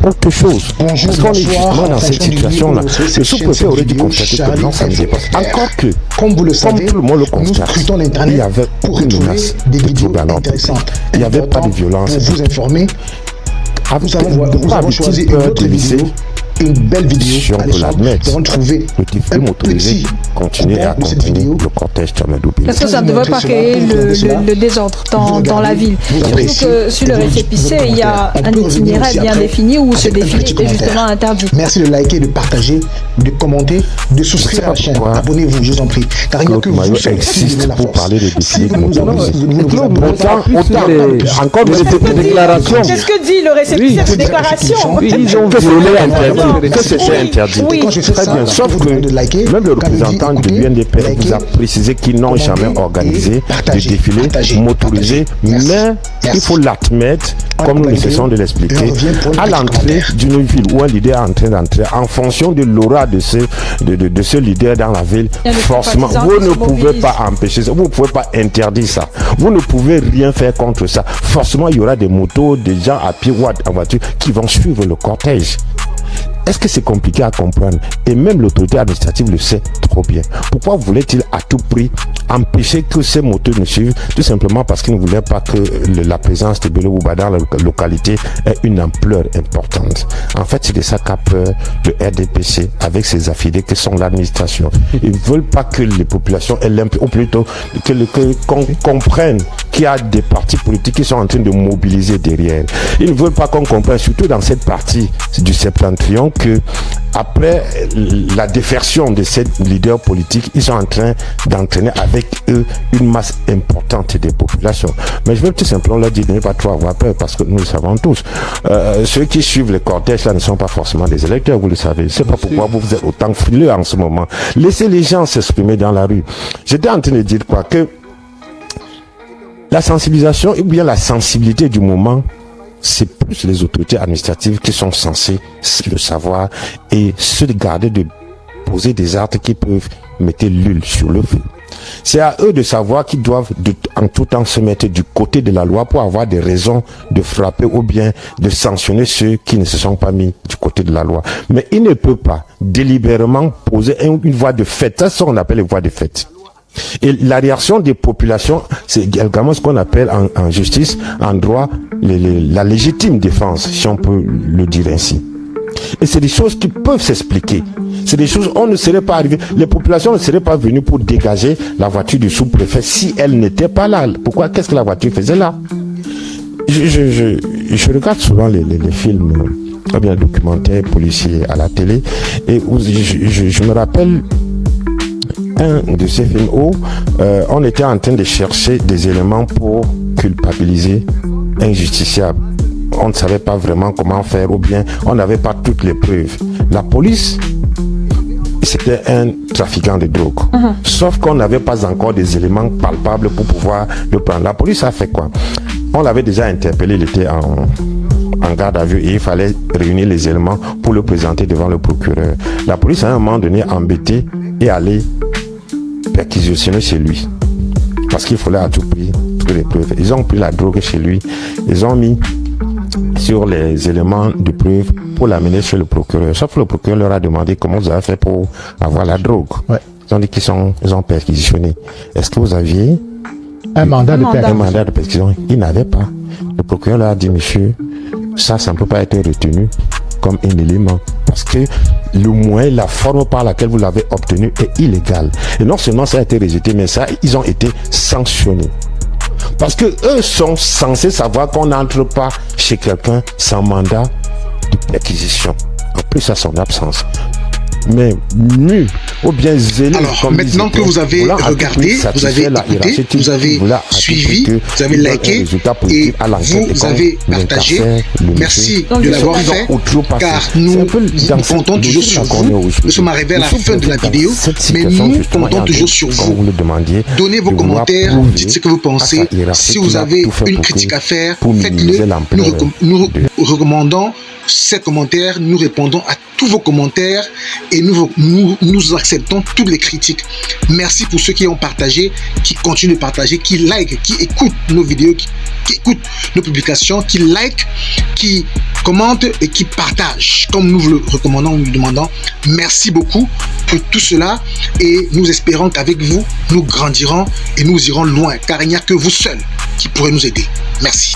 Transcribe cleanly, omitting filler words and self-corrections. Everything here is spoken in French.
autre chose. Bonjour, Parce qu'on est bonsoir, justement dans cette situation-là. Le sous-préfet aurait dû constater que non, ça ne dépasse. Encore que, comme vous le savez, tout le monde le nous constate, scrutons il y l'internet avait pour aucune retrouver menace des de vidéos trouble à l'ordre. intéressantes. Il n'y avait pas de violence. Pour vous informer, nous avons choisi une autre vidéo, une belle vidéo. Si on peut l'admettre, nous avons trouvé le défilé motorisé continue à accompagner le cortège Tchamadou. Est-ce que ça ne devrait pas créer le désordre dans la ville? Surtout que sur le récépissé, il y a un itinéraire bien défini où ce défilé est justement interdit. Merci de liker, de partager, de commenter, de souscrire à la chaîne. Abonnez-vous, je vous en prie. Car il n'y a que vous qui existe pour parler de défilé motorisé. Encore des déclarations. Qu'est-ce que dit le récépissé de déclaration? Ils ont violé interdit. Que c'était interdit. Très bien, sauf que même le représentant de l'UNDP vous a précisé qu'ils n'ont jamais organisé de défilé motorisé, mais il faut l'admettre, comme nous ne cessons de l'expliquer, à l'entrée d'une ville où un leader est en train d'entrer, en fonction de l'aura de ce leader dans la ville, forcément, vous ne pouvez pas empêcher ça, vous ne pouvez pas interdire ça, vous ne pouvez rien faire contre ça. Forcément, il y aura des motos, des gens à pied ou en voiture qui vont suivre le cortège. Est-ce que c'est compliqué à comprendre? Et même l'autorité administrative le sait trop bien. Pourquoi voulait-il à tout prix empêcher que ces motos ne suivent? Tout simplement parce qu'il ne voulait pas que la présence de Bello Bouba dans la localité ait une ampleur importante. En fait, c'est de ça qu'a peur le RDPC avec ses affiliés qui sont l'administration. Ils ne veulent pas que les populations aient l'impression, ou plutôt qu'on comprenne qu'il y a des partis politiques qui sont en train de mobiliser derrière. Ils ne veulent pas qu'on comprenne, surtout dans cette partie du septentrion, que après la défertion de ces leaders politiques, ils sont en train d'entraîner avec eux une masse importante des populations. Mais je veux tout simplement leur dire de ne pas trop avoir peur, parce que nous le savons tous. Ceux qui suivent les cortèges là ne sont pas forcément des électeurs, vous le savez. C'est pas pourquoi vous êtes autant frileux en ce moment. Laissez les gens s'exprimer dans la rue. J'étais en train de dire quoi, que la sensibilisation ou bien la sensibilité du moment, c'est plus les autorités administratives qui sont censées le savoir et se garder de poser des actes qui peuvent mettre l'huile sur le feu. C'est à eux de savoir qu'ils doivent en tout temps se mettre du côté de la loi pour avoir des raisons de frapper ou bien de sanctionner ceux qui ne se sont pas mis du côté de la loi. Mais ils ne peuvent pas délibérément poser une voie de fait. Ça, c'est ce qu'on appelle les voies de fait. Et la réaction des populations, c'est également ce qu'on appelle en justice, en droit, la légitime défense, si on peut le dire ainsi. Et c'est des choses qui peuvent s'expliquer. C'est des choses, on ne serait pas arrivé, les populations ne seraient pas venues pour dégager la voiture du sous-préfet si elle n'était pas là. Pourquoi? Qu'est-ce que la voiture faisait là? Je regarde souvent les films, ou bien documentaires policiers à la télé, et je me rappelle un de ces films où on était en train de chercher des éléments pour culpabiliser un justiciable. On ne savait pas vraiment comment faire, ou bien on n'avait pas toutes les preuves. La police, c'était un trafiquant de drogue. Sauf qu'on n'avait pas encore des éléments palpables pour pouvoir le prendre. La police a fait quoi? On l'avait déjà interpellé, il était en garde à vue et il fallait réunir les éléments pour le présenter devant le procureur. La police, à un moment donné, embêtée et allée perquisitionner chez lui. Parce qu'il fallait à tout prix trouver les preuves. Ils ont pris la drogue chez lui. Ils ont mis sur les éléments de preuve pour l'amener chez le procureur. Sauf que le procureur leur a demandé comment vous avez fait pour avoir la drogue. Ouais. Ils ont dit ils ont perquisitionné. Est-ce que vous aviez un mandat de perquisition? Ils n'avaient pas. Le procureur leur a dit, monsieur, ça ne peut pas être retenu comme un élément, parce que le moyen, la forme par laquelle vous l'avez obtenu est illégale. Et non seulement ça a été rejeté, mais ça, ils ont été sanctionnés. Parce que eux sont censés savoir qu'on n'entre pas chez quelqu'un sans mandat de perquisition. En plus à son absence. Mais nu ou bien zélé. Alors, comme maintenant que vous avez regardé, vous avez écouté, vous avez suivi, vous avez liké et vous avez partagé, merci de l'avoir fait, car nous comptons toujours sur vous. Nous sommes arrivés à la fin de la vidéo, mais nous comptons toujours sur vous. Donnez vos commentaires, dites ce que vous pensez. Si vous avez une critique à faire, faites-le. Nous recommandons ces commentaires, nous répondons à tous vos commentaires et nous acceptons toutes les critiques. Merci pour ceux qui ont partagé, qui continuent de partager, qui like, qui écoutent nos vidéos, qui écoutent nos publications, qui like, qui commentent et qui partagent, comme nous vous le recommandons, nous le demandons. Merci beaucoup pour tout cela et nous espérons qu'avec vous, nous grandirons et nous irons loin, car il n'y a que vous seuls qui pourrez nous aider. Merci.